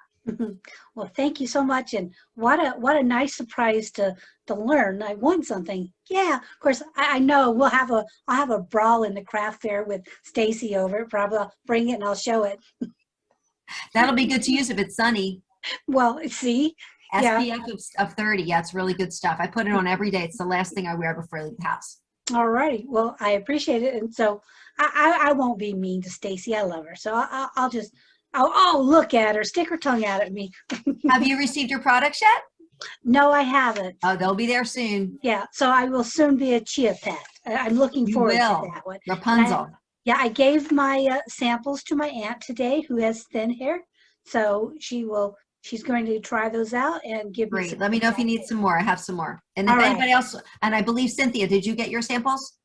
Well, thank you so much, and what a nice surprise to learn I won something. Yeah, of course I know I'll have a brawl in the craft fair with Stacy over it. Probably I'll bring it and I'll show it. That'll be good to use if it's sunny. Well, see, SPF of 30. Yeah, it's really good stuff. I put it on every day. It's the last thing I wear before I leave the house. All right. Well, I appreciate it, and so I won't be mean to Stacy. I love her, so I'll just look at her, stick her tongue out at me. Have you received your products yet? No, I haven't. Oh, they'll be there soon. Yeah, so I will soon be a chia pet. I'm looking forward to that one. Rapunzel. I gave my samples to my aunt today, who has thin hair, so she's going to try those out and give me. Great. Let me know if you need some more. I have some more. And if anybody else, and I believe Cynthia, did you get your samples?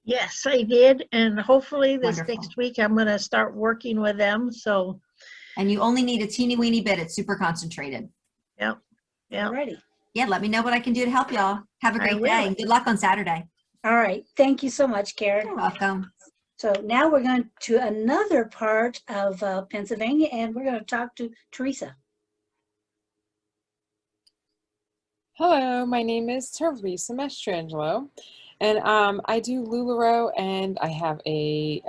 Yes, I did. And hopefully this Wonderful. next week I'm going to start working with them. So. And you only need a teeny weeny bit. It's super concentrated. Yep. Yep. Alrighty. Yeah, let me know what I can do to help y'all. Have a great day. Good luck on Saturday. All right. Thank you so much, Karen. You're welcome. So now we're going to another part of Pennsylvania, and we're going to talk to Teresa. Hello, my name is Teresa Mastrangelo, and I do LuLaRoe, and I have a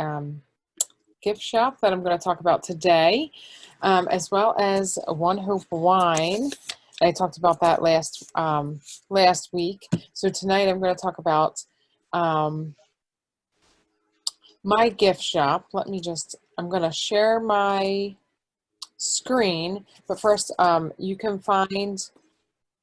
gift shop that I'm going to talk about today, as well as One Hope Wine. I talked about that last week. So tonight I'm going to talk about my gift shop. I'm going to share my screen, but first you can find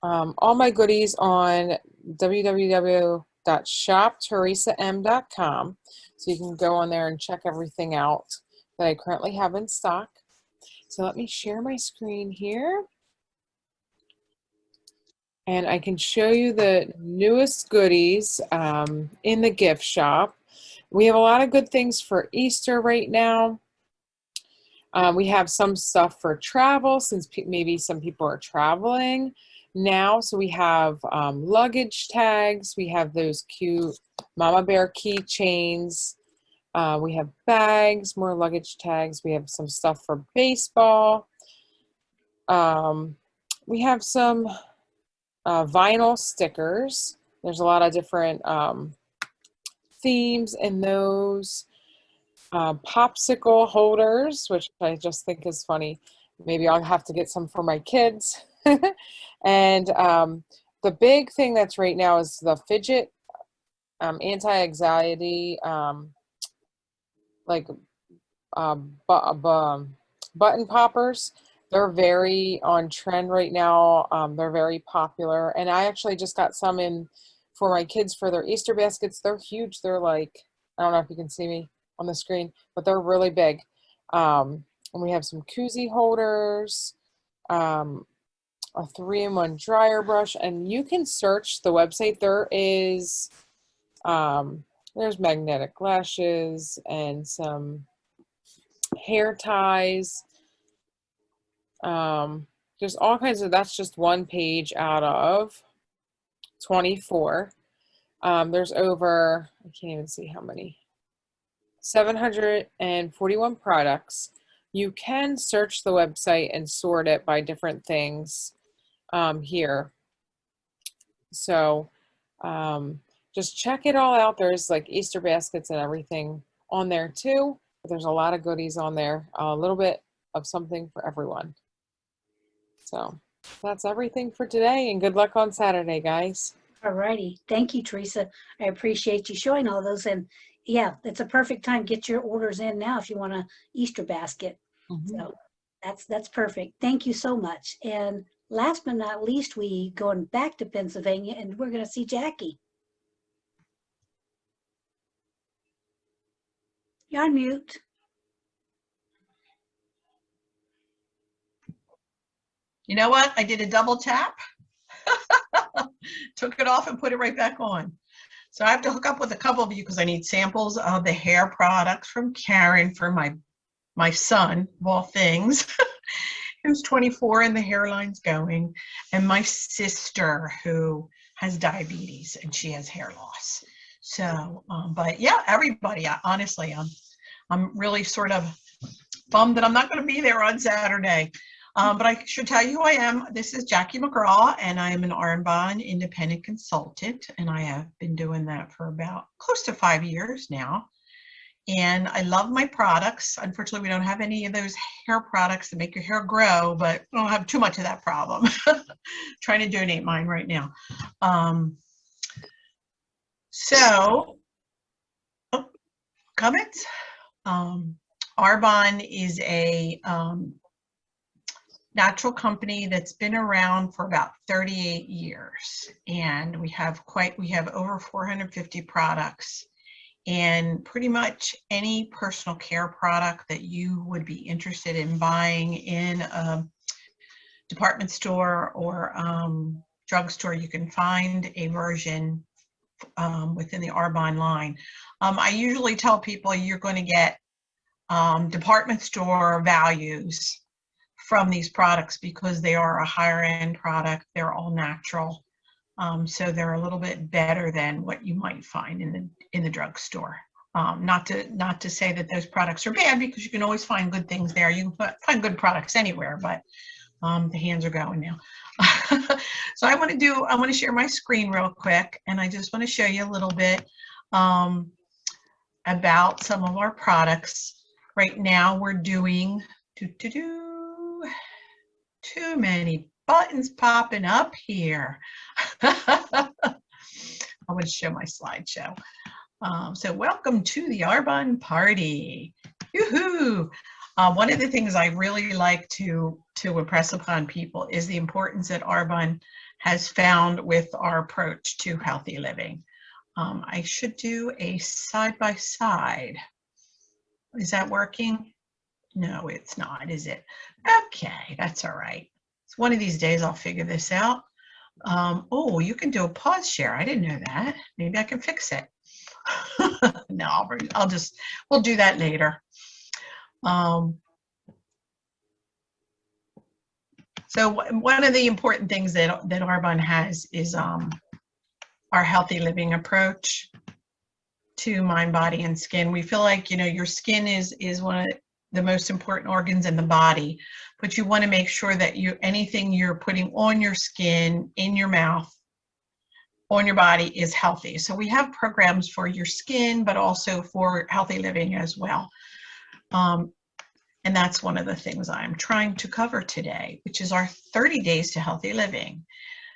all my goodies on www.shopteresam.com. So you can go on there and check everything out that I currently have in stock. So let me share my screen here. And I can show you the newest goodies in the gift shop. We have a lot of good things for Easter right now. We have some stuff for travel, since maybe some people are traveling now. So we have luggage tags. We have those cute Mama Bear keychains. We have bags, more luggage tags. We have some stuff for baseball. We have some vinyl stickers. There's a lot of different themes in those. Popsicle holders, which I just think is funny. Maybe I'll have to get some for my kids. And the big thing that's right now is the fidget anti-anxiety, like button poppers. They're very on trend right now. They're very popular. And I actually just got some in for my kids for their Easter baskets. They're huge. They're like, I don't know if you can see me on the screen, but they're really big. And we have some koozie holders, a 3-in-1 dryer brush, and you can search the website. There is, there's magnetic lashes and some hair ties. There's all kinds of, that's just one page out of 24. There's over, I can't even see how many, 741 products. You can search the website and sort it by different things here. So just check it all out. There's like Easter baskets and everything on there too. But there's a lot of goodies on there, a little bit of something for everyone. So that's everything for today, and good luck on Saturday, guys. All righty. Thank you, Teresa. I appreciate you showing all those. And yeah, it's a perfect time. Get your orders in now if you want an Easter basket. So that's perfect. Thank you so much. And last but not least, we going back to Pennsylvania, and we're going to see Jackie. You're on mute. You know what? I did a double tap, took it off and put it right back on. So I have to hook up with a couple of you because I need samples of the hair products from Karen for my son, of all things, who's 24 and the hairline's going, and my sister who has diabetes and she has hair loss. So, but yeah, everybody, honestly, I'm really sort of bummed that I'm not going to be there on Saturday. But I should tell you who I am. This is Jackie McGraw, and I am an Arbonne independent consultant, and I have been doing that for about close to 5 years now. And I love my products. Unfortunately, we don't have any of those hair products that make your hair grow, but we don't have too much of that problem. Trying to donate mine right now. Comments? Arbonne is a natural company that's been around for about 38 years, and we have over 450 products, and pretty much any personal care product that you would be interested in buying in a department store or drugstore, you can find a version within the Arbonne line. I usually tell people you're going to get department store values from these products because they are a higher end product. They're all natural, so they're a little bit better than what you might find in the drugstore. Not to say that those products are bad, because you can always find good things there. You can find good products anywhere, but the hands are going now. So I want to share my screen real quick, and I just want to show you a little bit about some of our products. Right now we're doing too many buttons popping up here. I want to show my slideshow. So welcome to the Arbonne party. Yoo-hoo! One of the things I really like to impress upon people is the importance that Arbonne has found with our approach to healthy living. I should do a side-by-side. Is that working? No, it's not, is it? Okay, that's all right. So one of these days I'll figure this out. Oh, you can do a pause share. I didn't know that. Maybe I can fix it. No, we'll do that later. So one of the important things that Arbonne has is our healthy living approach to mind, body, and skin. We feel like, your skin is one of the most important organs in the body, but you want to make sure that anything you're putting on your skin, in your mouth, on your body is healthy. So we have programs for your skin, but also for healthy living as well. And that's one of the things I'm trying to cover today, which is our 30 days to healthy living.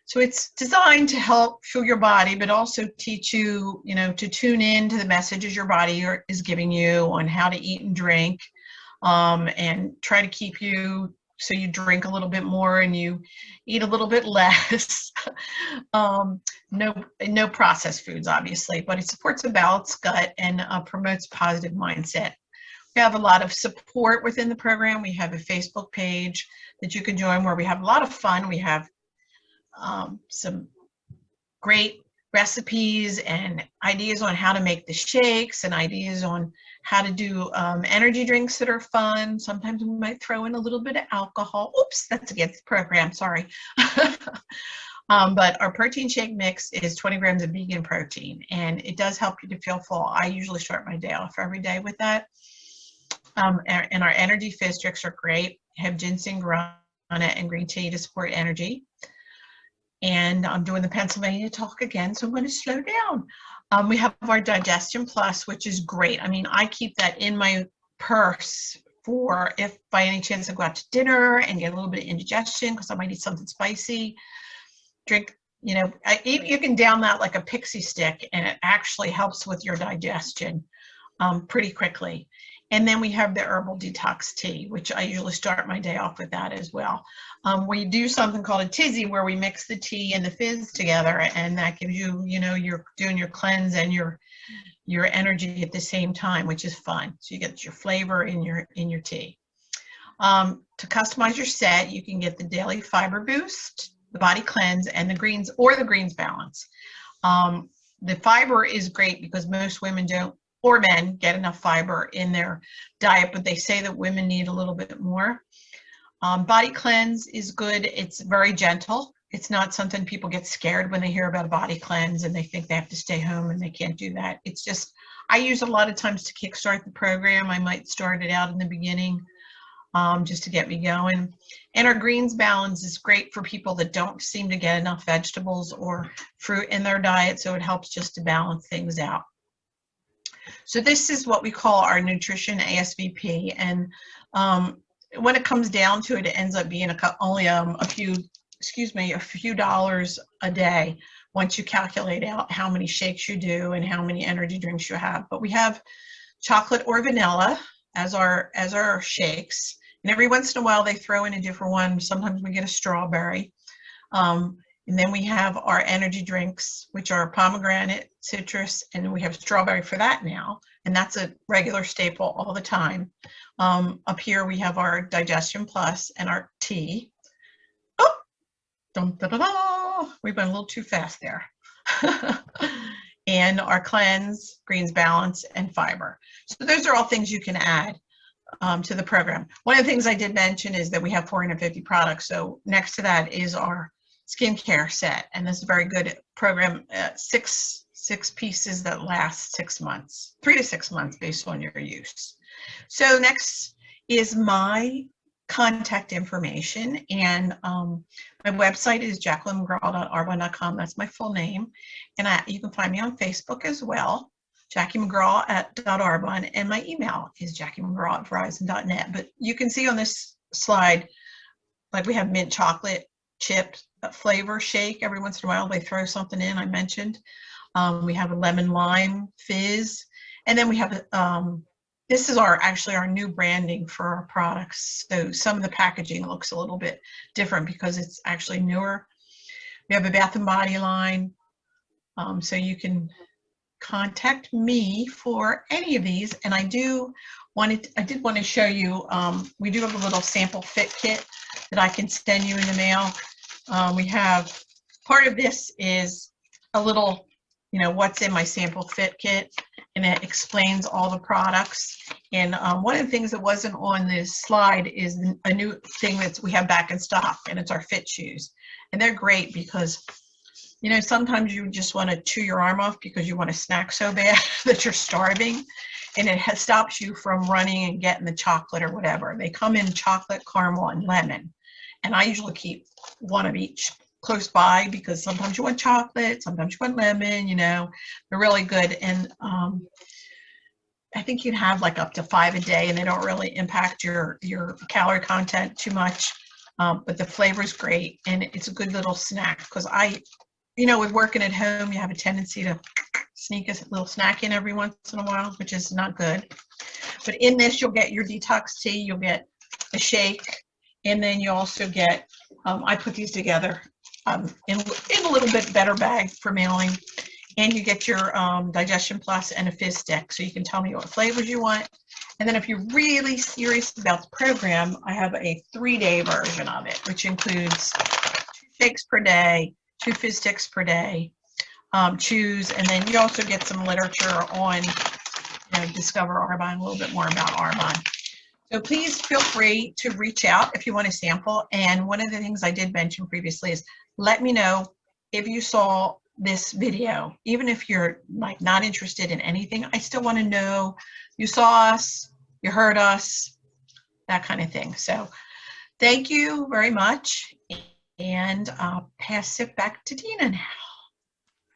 So it's designed to help fuel your body, but also teach you, to tune in to the messages your body is giving you on how to eat and drink, and try to keep you so you drink a little bit more and you eat a little bit less. No processed foods, obviously, but it supports a balanced gut and promotes positive mindset. We have a lot of support within the program. We have a Facebook page that you can join where we have a lot of fun. We have some great recipes and ideas on how to make the shakes and ideas on how to do energy drinks that are fun. Sometimes we might throw in a little bit of alcohol. Oops, that's against the program, sorry. But our protein shake mix is 20 grams of vegan protein, and it does help you to feel full. I usually start my day off every day with that. And our energy fizz drinks are great. Have ginseng, guarana, and green tea to support energy. And I'm doing the Pennsylvania talk again, so I'm going to slow down. We have our Digestion Plus, which is great. I mean, I keep that in my purse for if by any chance I go out to dinner and get a little bit of indigestion because I might eat something spicy. Drink, you can down that like a pixie stick, and it actually helps with your digestion pretty quickly. And then we have the Herbal Detox Tea, which I usually start my day off with that as well. We do something called a tizzy where we mix the tea and the fizz together, and that gives you, you're doing your cleanse and your energy at the same time, which is fun. So you get your flavor in your tea. To customize your set, you can get the Daily Fiber Boost, the Body Cleanse, and the Greens Balance. The fiber is great because most women don't, or men, get enough fiber in their diet, but they say that women need a little bit more. Body Cleanse is good. It's very gentle. It's not something people get scared when they hear about a body cleanse and they think they have to stay home and they can't do that. It's just, I use a lot of times to kickstart the program. I might start it out in the beginning just to get me going. And our Greens Balance is great for people that don't seem to get enough vegetables or fruit in their diet, so it helps just to balance things out. So this is what we call our nutrition ASVP, and when it comes down to it, it ends up being only a few dollars a day once you calculate out how many shakes you do and how many energy drinks you have. But we have chocolate or vanilla as our shakes, and every once in a while they throw in a different one. Sometimes we get a strawberry. And then we have our energy drinks, which are pomegranate, citrus, and we have strawberry for that now. And that's a regular staple all the time. Up here we have our Digestion Plus and our tea. Oh, dum, da, da, da. We went a little too fast there. And our cleanse, Greens Balance, and fiber. So those are all things you can add to the program. One of the things I did mention is that we have 450 products. So next to that is our skincare set, and this is a very good program. Six pieces that last 6 months, 3 to 6 months based on your use. So next is my contact information, and my website is jacquelinemcgraw.arbonne.com. That's my full name, and you can find me on Facebook as well, JackieMcGraw@.arbonne, and my email is JackieMcGraw@verizon.net. But you can see on this slide, like we have mint chocolate chip flavor shake. Every once in a while they throw something in, I mentioned. We have a lemon lime fizz, and then we have this is actually our new branding for our products. So some of the packaging looks a little bit different because it's actually newer. We have a Bath and Body line, so you can contact me for any of these. And I did want to show you, we do have a little sample fit kit that I can send you in the mail. We have, part of this is a little, what's in my sample fit kit, and it explains all the products. And one of the things that wasn't on this slide is a new thing that we have back in stock, and it's our fit shoes. And they're great because, sometimes you just want to chew your arm off because you want to snack so bad that you're starving, and it stops you from running and getting the chocolate or whatever. They come in chocolate, caramel, and lemon. And I usually keep one of each close by because sometimes you want chocolate, sometimes you want lemon, they're really good. And I think you'd have like up to 5 a day, and they don't really impact your calorie content too much. but the flavor is great, and it's a good little snack because with working at home, you have a tendency to sneak a little snack in every once in a while, which is not good. But in this, you'll get your detox tea, you'll get a shake, and then you also get, I put these together in a little bit better bag for mailing, and you get your Digestion Plus and a fizz stick, so you can tell me what flavors you want. And then if you're really serious about the program, I have a 3-day version of it, which includes 2 shakes per day, 2 fizz sticks per day, chews, and then you also get some literature on Discover Arbonne, a little bit more about Arbonne. So please feel free to reach out if you want a sample. And one of the things I did mention previously is let me know if you saw this video. Even if you're like not interested in anything, I still want to know you saw us, you heard us, that kind of thing. So thank you very much. And I'll pass it back to Tina now.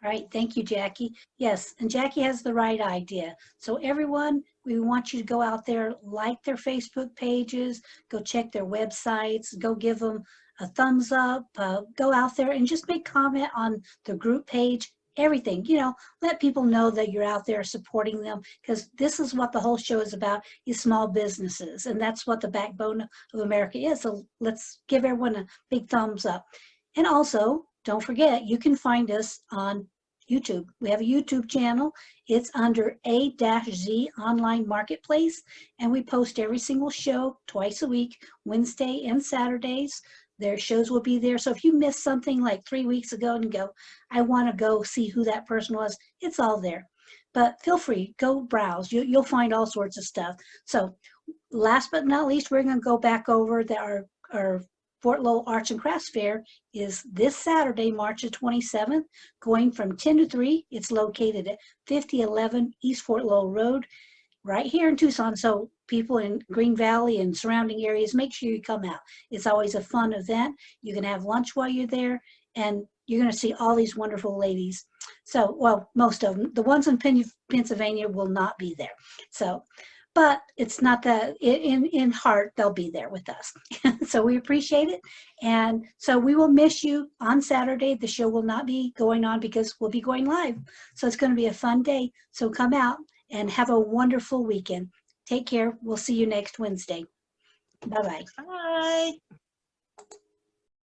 All right, thank you, Jackie. Yes, and Jackie has the right idea. So everyone, we want you to go out there, like their Facebook pages, go check their websites, go give them a thumbs up, go out there and just make comment on the group page, everything, let people know that you're out there supporting them, because this is what the whole show is about, is small businesses. And that's what the backbone of America is. So let's give everyone a big thumbs up. And also, don't forget, you can find us on YouTube. We have a YouTube channel. It's under A-Z Online Marketplace, and we post every single show twice a week, Wednesday and Saturdays. Their shows will be there. So if you missed something like 3 weeks ago and go, I want to go see who that person was, it's all there. But feel free, go browse. You'll find all sorts of stuff. So last but not least, we're going to go back over our Fort Lowell Arts and Crafts Fair is this Saturday, March the 27th, going from 10 to 3. It's located at 5011 East Fort Lowell Road, right here in Tucson. So people in Green Valley and surrounding areas, make sure you come out. It's always a fun event. You can have lunch while you're there, and you're going to see all these wonderful ladies. So, well, most of them. The ones in Pennsylvania will not be there. So, but it's not that in heart, they'll be there with us. So we appreciate it. And so we will miss you on Saturday. The show will not be going on because we'll be going live. So it's going to be a fun day. So come out and have a wonderful weekend. Take care. We'll see you next Wednesday. Bye-bye. Bye.